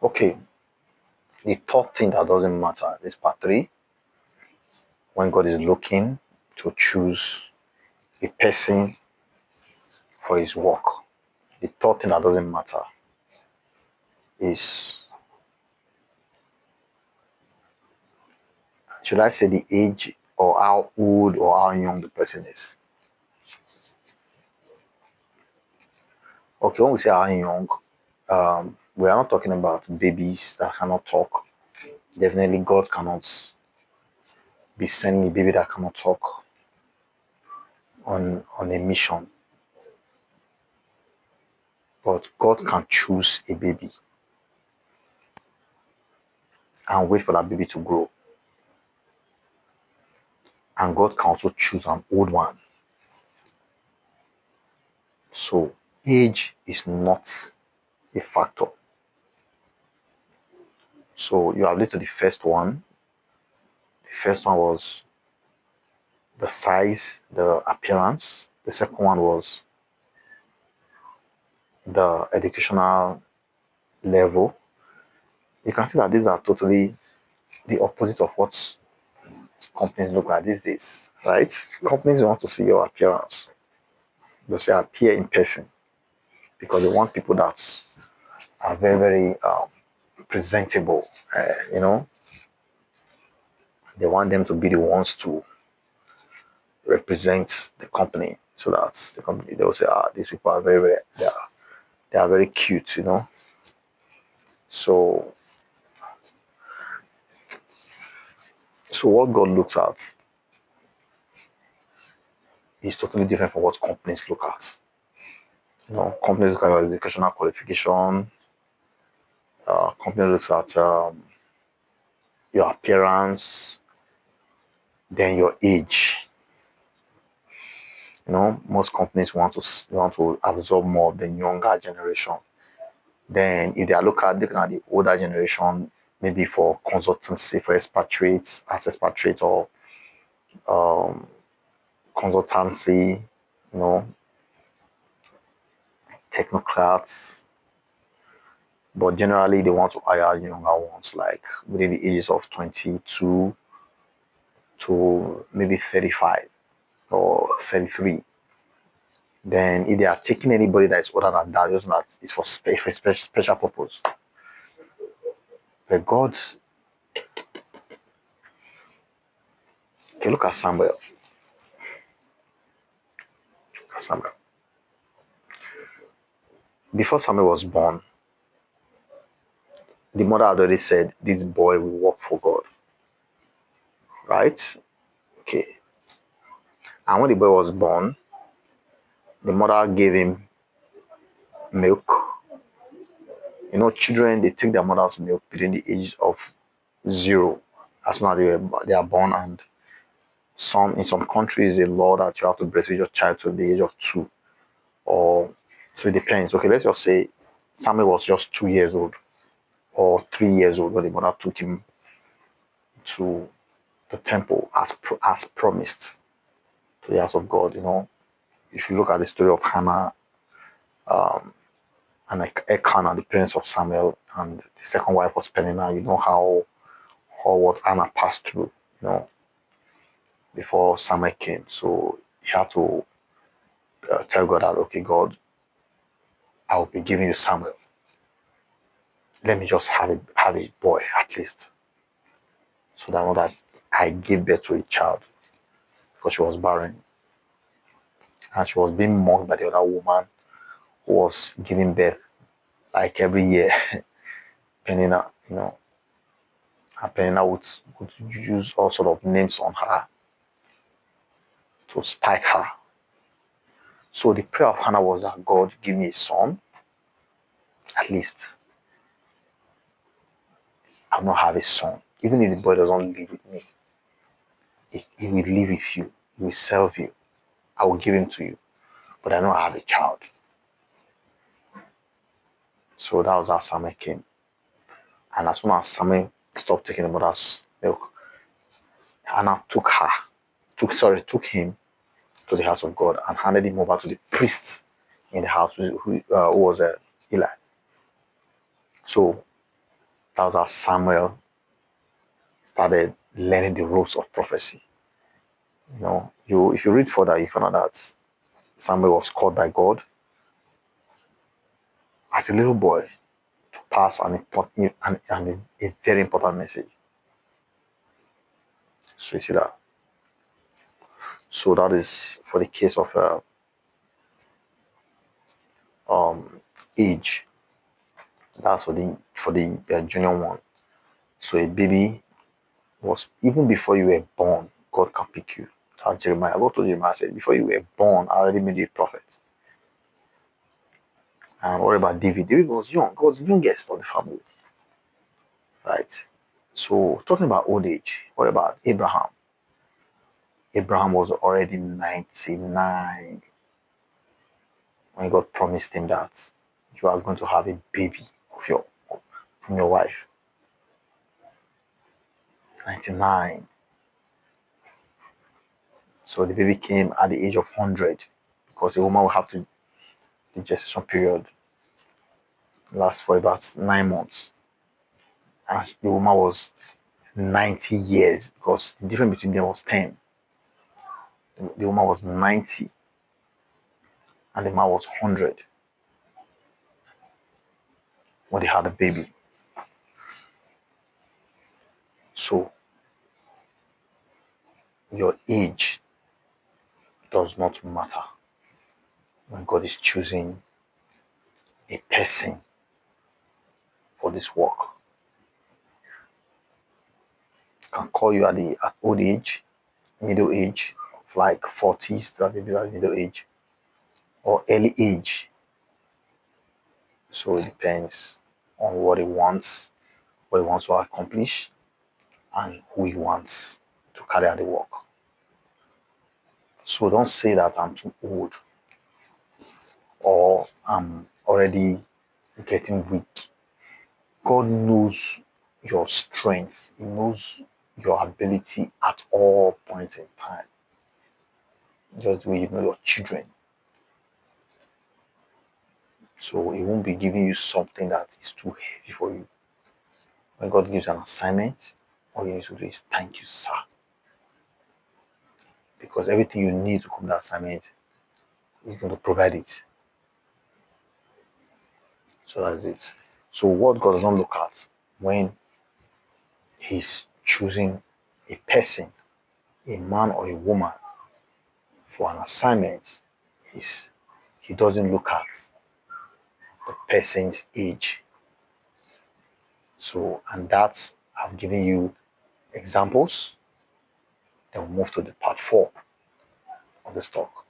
Okay, the third thing that doesn't matter is part three, when God is looking to choose a person for his work. The third thing that doesn't matter is, should I say, the age or how old or how young the person is. Okay, when we say how young, we are not talking about babies that cannot talk. Definitely, God cannot be sending a baby that cannot talk on a mission. But God can choose a baby and wait for that baby to grow. And God can also choose an old one. So age is not a factor. So you have listed the first one. The first one was the size, the appearance. The second one was the educational level. You can see that these are totally the opposite of what companies look at these days, right? Companies want to see your appearance. They say appear in person because they want people that are very, very presentable. You know, they want them to be the ones to represent the company, so that the company, they will say, these people are very, very, they are very cute. You know, so what God looks at is totally different from what companies look at. You know, companies look at your educational qualification. Company looks at your appearance, then your age. You know, most companies want to absorb more of the younger generation. Then, if they are looking at the older generation, maybe for consultancy, for expatriates, as expatriate or um, consultancy, you know, technocrats. But generally, they want to hire younger ones, like within the ages of 22 to maybe 35 or 33. Then, if they are taking anybody that is older than that, just that it's for special purpose. But God, okay, look at Samuel. Look at Samuel. Before Samuel was born, the mother had already said, "This boy will work for God." Right? Okay. And when the boy was born, the mother gave him milk. You know, children, they take their mother's milk between the age of 0, as soon as they are born, and in some countries a law that you have to breastfeed your child to the age of 2, or so it depends. Okay, let's just say Samuel was just 2 years old or 3 years old when the mother took him to the temple as promised, to the house of God. You know, if you look at the story of Hannah and like Elkanah, the parents of Samuel, and the second wife was Peninnah, you know how what Hannah passed through, you know, before Samuel came. So he had to tell God that, okay, God, I will be giving you Samuel. Let me just have a boy at least, so that I know that I gave birth to a child, because she was barren and she was being mocked by the other woman who was giving birth like every year. Peninnah, you know, and Peninnah would use all sort of names on her to spite her. So the prayer of Hannah was that, God, give me a son. At least I'll not have a son. Even if the boy doesn't live with me, he will live with you. He will serve you. I will give him to you. But I know I have a child. So that was how Samuel came. And as soon as Samuel stopped taking the mother's milk, Hannah took him to the house of God and handed him over to the priest in the house, who was Eli. So That was how Samuel started learning the ropes of prophecy. If you read further, you find out that Samuel was called by God as a little boy to pass an important and a very important message. So you see that. So that is for the case of age. That's for the junior one. So a baby was even before you were born, God can pick you. That's Jeremiah. God told Jeremiah, said, before you were born, I already made you a prophet. And what about David? David was young. God was the youngest of the family. Right? So talking about old age, what about Abraham? Abraham was already 99 when God promised him that you are going to have a baby from your wife. 99. So the baby came at the age of 100 because the woman will have to, the gestation period last for about 9 months. And the woman was 90 years because the difference between them was 10. The woman was 90 and the man was 100 when they had a baby. So your age does not matter when God is choosing a person for this work. Can call you at old age, middle age, of like 40s to middle age, or early age. So it depends on what he wants to accomplish, and who he wants to carry out the work. So don't say that I'm too old or I'm already getting weak. God knows your strength. He knows your ability at all points in time. Just the way you know your children. So he won't be giving you something that is too heavy for you. When God gives an assignment, all you need to do is thank you, sir. Because everything you need to complete that assignment, He's going to provide it. So that's it. So what God does not look at when He's choosing a person, a man or a woman, for an assignment is He doesn't look at the person's age. So, and that's, I've given you examples. Then we'll move to the part 4 of this talk.